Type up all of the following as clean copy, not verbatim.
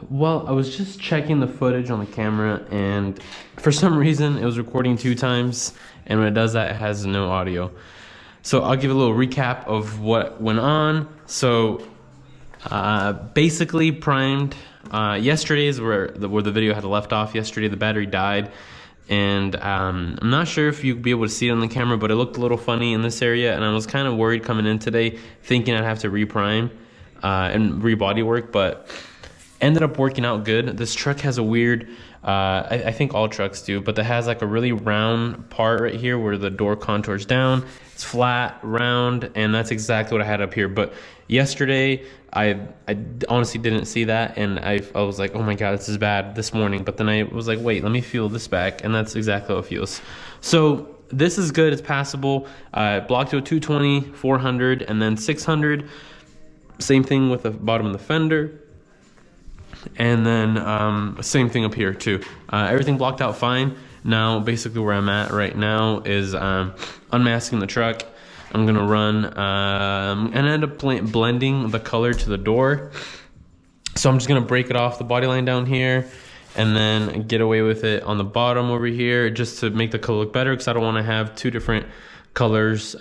Well, I was just checking the footage on the camera, and for some reason it was recording 2 times, and when it does that, it has no audio. So I'll give a little recap of what went on. So basically primed. Yesterday's where the video had left off. Yesterday the battery died, and I'm not sure if you'd be able to see it on the camera, but it looked a little funny in this area, and I was kind of worried coming in today, thinking I'd have to reprime and rebody work, but ended up working out good. This truck has a weird, I think all trucks do, but it has like a really round part right here where the door contours down. It's flat, round, and that's exactly what I had up here. But yesterday, I honestly didn't see that, and I was like, oh my god, this is bad this morning. But then I was like, wait, let me feel this back, and that's exactly how it feels. So this is good, it's passable. Blocked to a 220, 400, and then 600. Same thing with the bottom of the fender. And then same thing up here too. Everything blocked out fine. Now basically where I'm at right now is unmasking the truck. I'm gonna run and end up blending the color to the door. So I'm just gonna break it off the body line down here and then get away with it on the bottom over here, just to make the color look better, because I don't want to have 2 different colors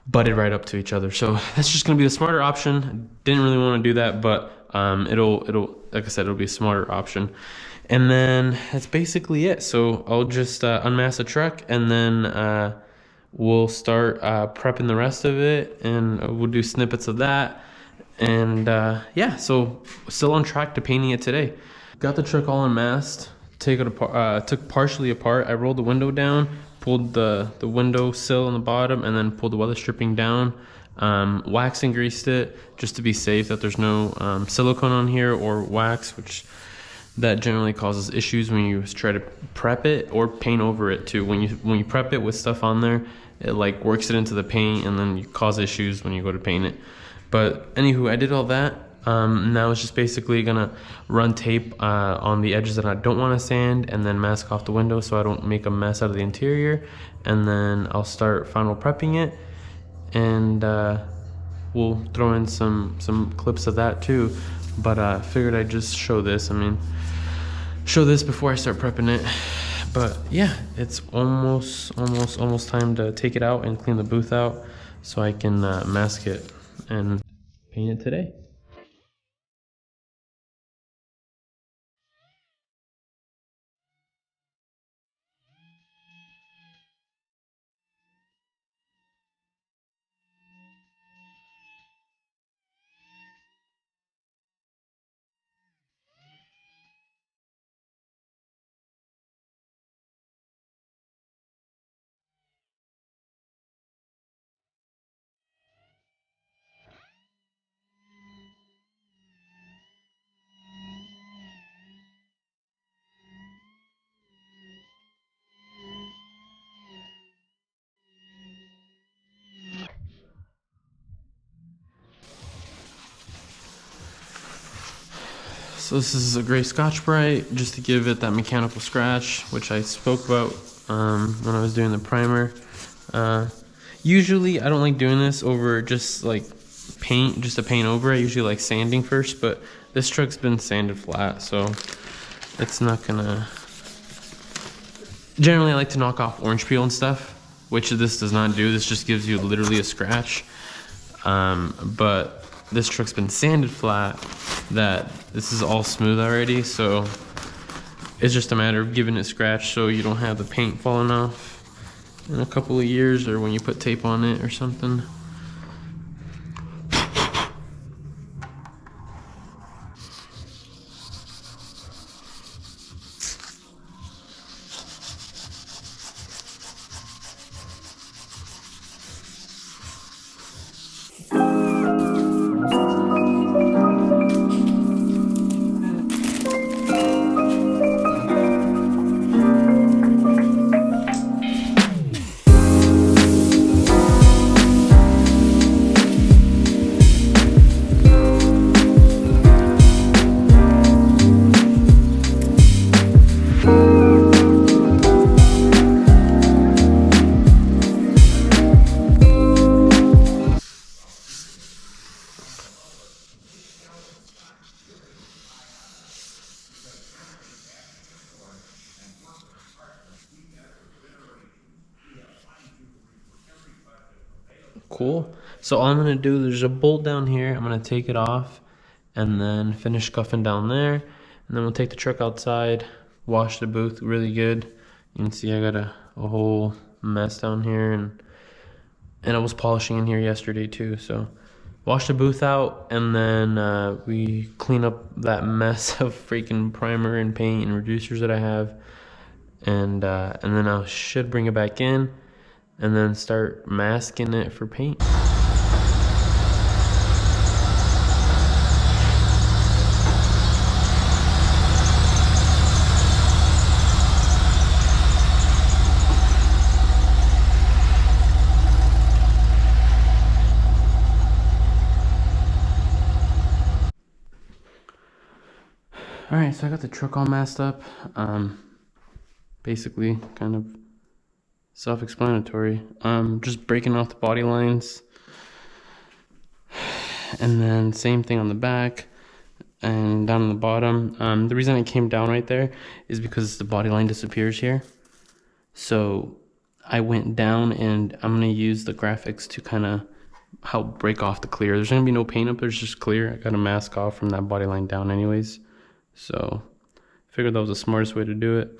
butted right up to each other. So that's just gonna be the smarter option. Didn't really want to do that, but it'll like I said, it'll be a smarter option. And then that's basically it. So I'll just unmask the truck, and then we'll start prepping the rest of it, and we'll do snippets of that. And yeah, so still on track to painting it today. Got the truck all unmasked, take it apart, took partially apart. I rolled the window down, pulled the window sill on the bottom, and then pulled the weather stripping down. Wax and greased it just to be safe that there's no silicone on here or wax, which that generally causes issues when you try to prep it or paint over it too. When you prep it with stuff on there, it like works it into the paint, and then you cause issues when you go to paint it. But anywho, I did all that. Now it's just basically gonna run tape on the edges that I don't want to sand, and then mask off the window so I don't make a mess out of the interior. And then I'll start final prepping it, and we'll throw in some clips of that too. But I figured I'd just show this. I mean, show this before I start prepping it. But yeah, it's almost time to take it out and clean the booth out so I can mask it and paint it today. So this is a gray Scotch-Brite, just to give it that mechanical scratch, which I spoke about when I was doing the primer. Usually I don't like doing this over just like paint, just to paint over. I usually like sanding first, but this truck's been sanded flat, so it's not gonna... Generally I like to knock off orange peel and stuff, which this does not do. This just gives you literally a scratch. But this truck's been sanded flat, that this is all smooth already, so it's just a matter of giving it a scratch so you don't have the paint falling off in a couple of years, or when you put tape on it or something. cool. So all I'm gonna do, there's a bolt down here. I'm gonna take it off and then finish scuffing down there. And then we'll take the truck outside, wash the booth really good. You can see I got a whole mess down here, and I was polishing in here yesterday too. So wash the booth out, and then we clean up that mess of freaking primer and paint and reducers that I have. And then I should bring it back in and then start masking it for paint. All right, so I got the truck all masked up. Basically kind of self-explanatory. Just breaking off the body lines, and then same thing on the back and down on the bottom. The reason I came down right there is because the body line disappears here. So I went down, and I'm gonna use the graphics to kind of help break off the clear. There's gonna be no paint up, there's just clear. I gotta mask off from that body line down anyways. So I figured that was the smartest way to do it.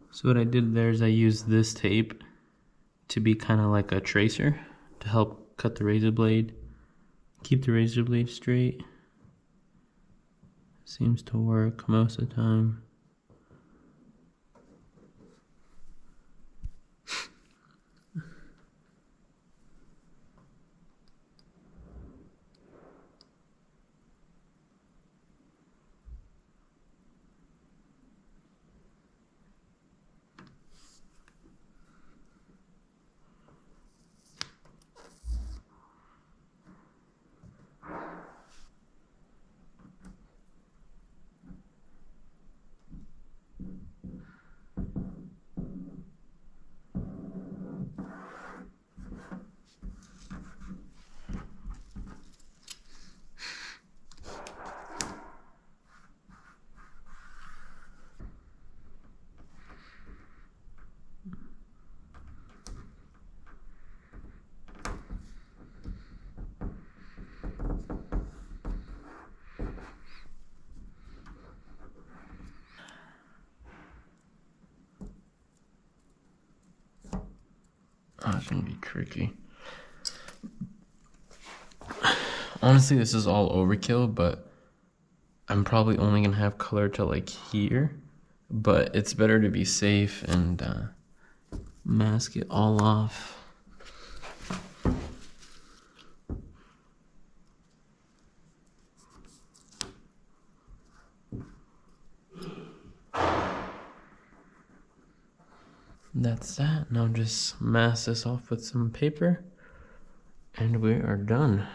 So what I did there is I used this tape to be kind of like a tracer to help cut the razor blade, keep the razor blade straight. Seems to work most of the time. Oh, it's gonna be tricky. Honestly, this is all overkill, but I'm probably only gonna have color to like here. But it's better to be safe and mask it all off. That's that. Now just mask this off with some paper and we are done.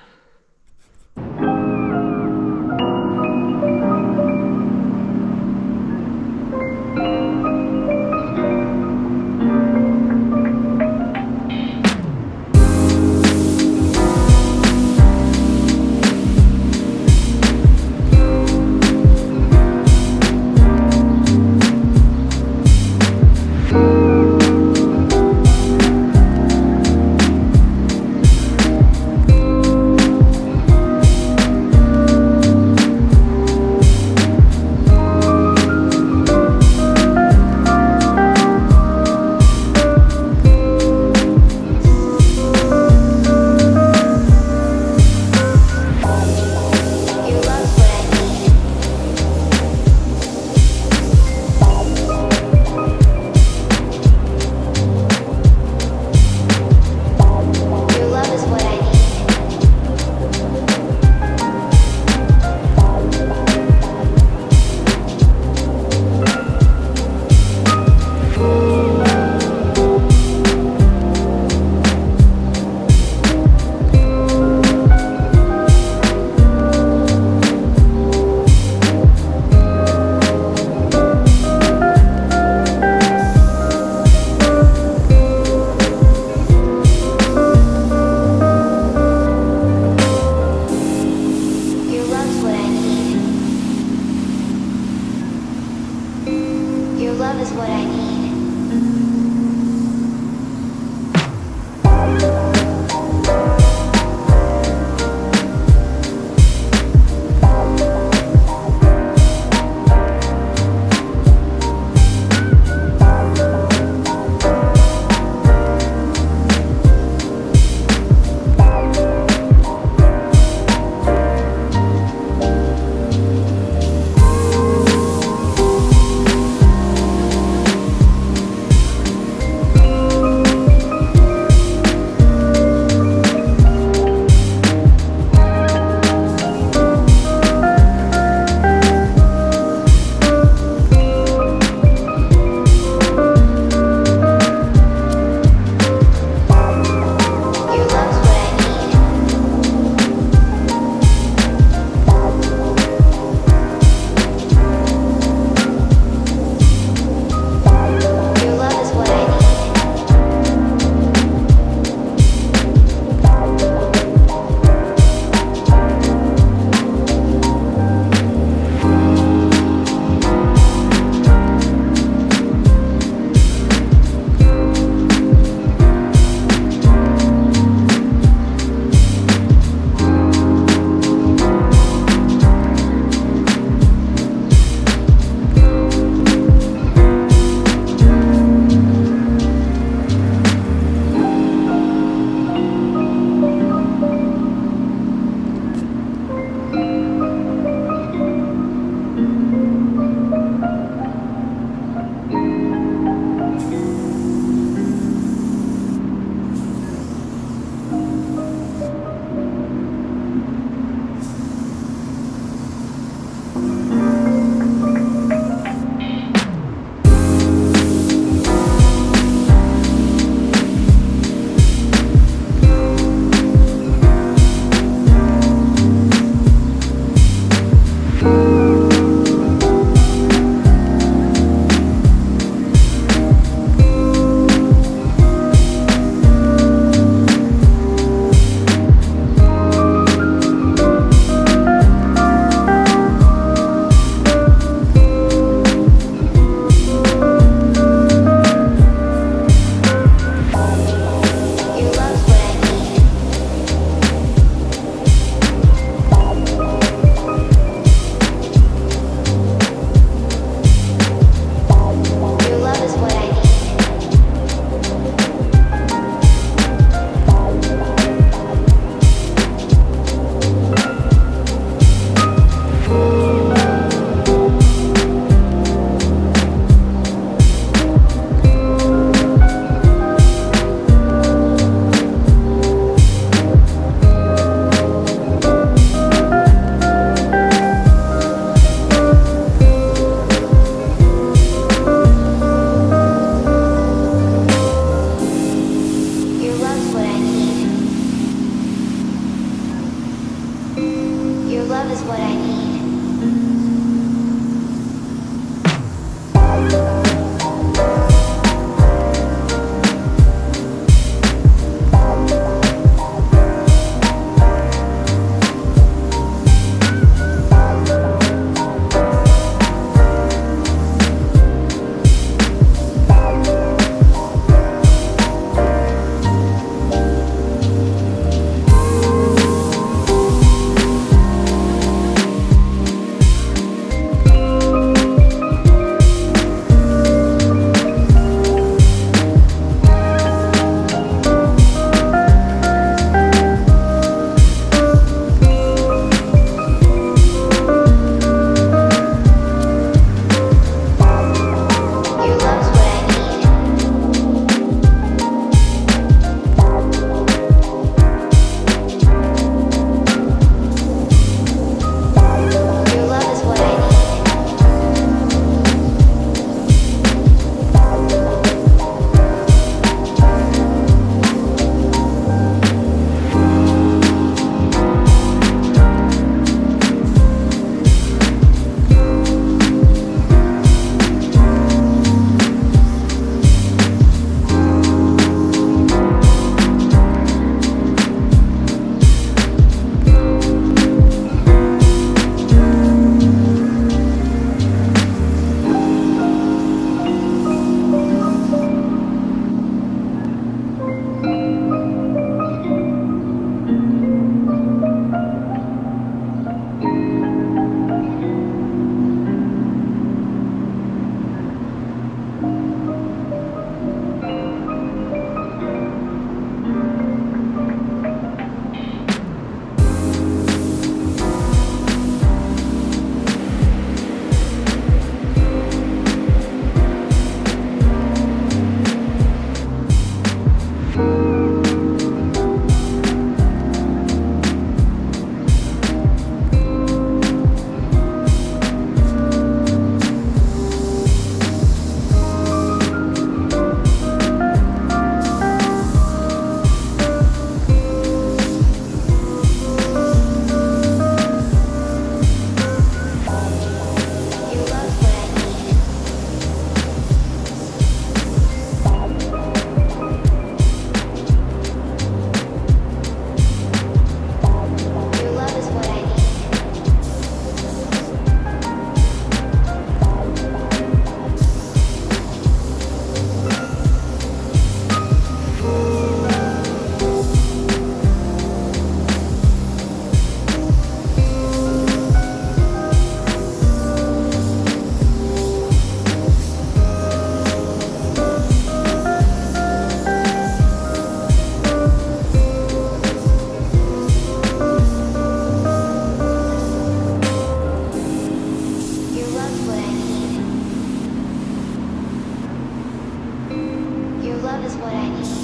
is what I need.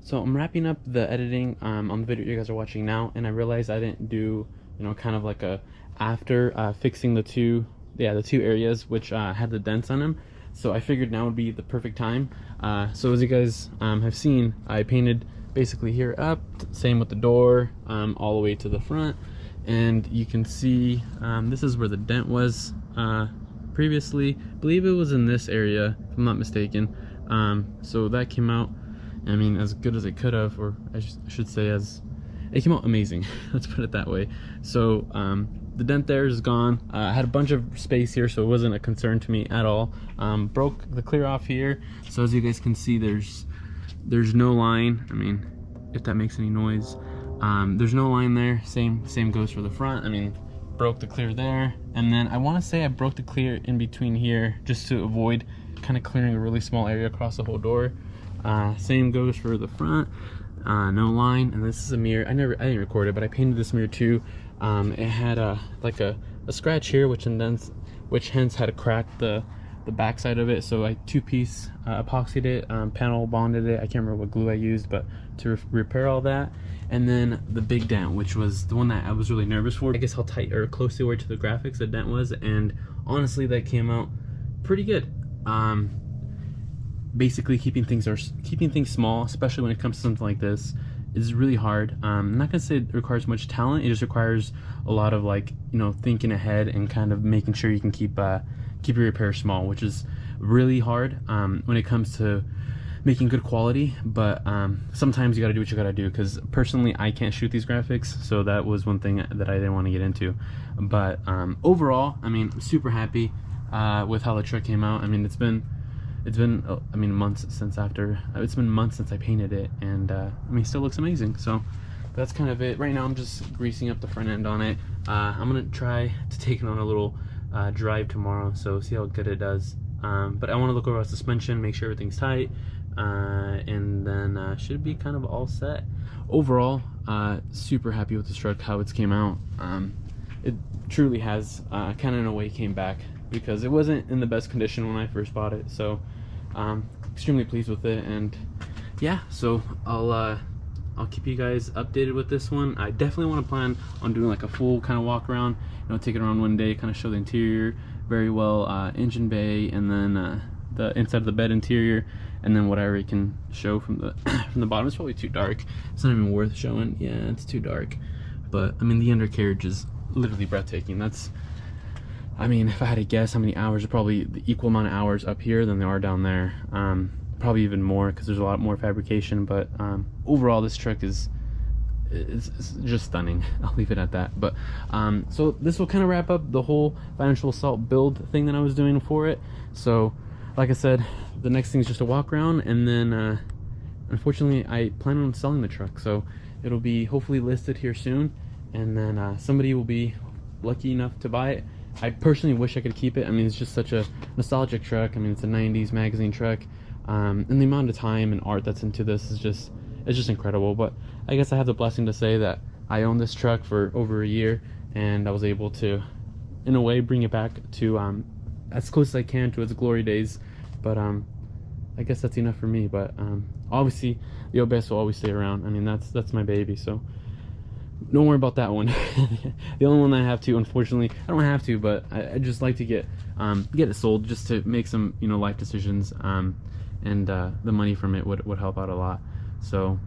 So I'm wrapping up the editing on the video you guys are watching now, and I realized I didn't do, kind of like a after fixing the two areas which had the dents on them. So I figured now would be the perfect time. So as you guys have seen, I painted basically here up, same with the door, all the way to the front, and you can see this is where the dent was previously. I believe it was in this area, if I'm not mistaken. So that came out, I mean, as good as it could have, or I should say, as it came out amazing. Let's put it that way. So the dent there is gone. I had a bunch of space here, so it wasn't a concern to me at all. Broke the clear off here, so as you guys can see, there's no line. I mean, if that makes any noise, there's no line there. Same goes for the front. I mean, broke the clear there, and then I want to say I broke the clear in between here just to avoid kind of clearing a really small area across the whole door. Same goes for the front. No line, and this is a mirror. I didn't record it, but I painted this mirror too. It had like a scratch here, which hence had cracked the back side of it. So I two-piece epoxied it, panel bonded it. I can't remember what glue I used, but to repair all that. And then the big dent, which was the one that I was really nervous for. I guess how tight or closely were to the graphics the dent was, and honestly, that came out pretty good. Basically, keeping things small, especially when it comes to something like this, is really hard. I'm not gonna say it requires much talent. It just requires a lot of thinking ahead and kind of making sure you can keep your repair small, which is really hard when it comes to making good quality. But sometimes you gotta do what you gotta do, because personally I can't shoot these graphics, so that was one thing that I didn't want to get into. But overall, I mean, I'm super happy with how the truck came out. I mean, it's been months since I painted it, and I mean, it still looks amazing. So that's kind of it. Right now I'm just greasing up the front end on it. I'm gonna try to take it on a little drive tomorrow, so see how good it does. But I want to look over our suspension, make sure everything's tight, and then should be kind of all set. Overall, super happy with this truck, how it's came out. It truly has kind of in a way came back, because it wasn't in the best condition when I first bought it. So extremely pleased with it, and yeah, so I'll keep you guys updated with this one. I definitely want to plan on doing like a full kind of walk around, take it around one day, kind of show the interior very well, engine bay, and then the inside of the bed interior, and then whatever you can show from the from the bottom. It's probably too dark, it's not even worth showing. Yeah, it's too dark, but I mean, the undercarriage is literally breathtaking. I mean, if I had to guess how many hours, are probably the equal amount of hours up here than there are down there. probably even more because there's a lot more fabrication. But overall, this truck is it's just stunning. I'll leave it at that. But so this will kind of wrap up the whole Financial Assault build thing that I was doing for it. So like I said, the next thing is just a walk around, and then unfortunately I plan on selling the truck, so it'll be hopefully listed here soon, and then somebody will be lucky enough to buy it. I personally wish I could keep it. I mean, it's just such a nostalgic truck. I mean, it's a 90s magazine truck, and the amount of time and art that's into this is just, it's just incredible. But I guess I have the blessing to say that I own this truck for over a year, and I was able to, in a way, bring it back to as close as I can to its glory days. But I guess that's enough for me. But obviously the OBS will always stay around. I mean, that's my baby, so don't worry about that one. The only one I have to, unfortunately, I don't have to, but I just like to get it sold just to make some, you know, life decisions, and the money from it would help out a lot. So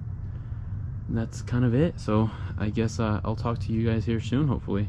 that's kind of it. So I guess I'll talk to you guys here soon, hopefully.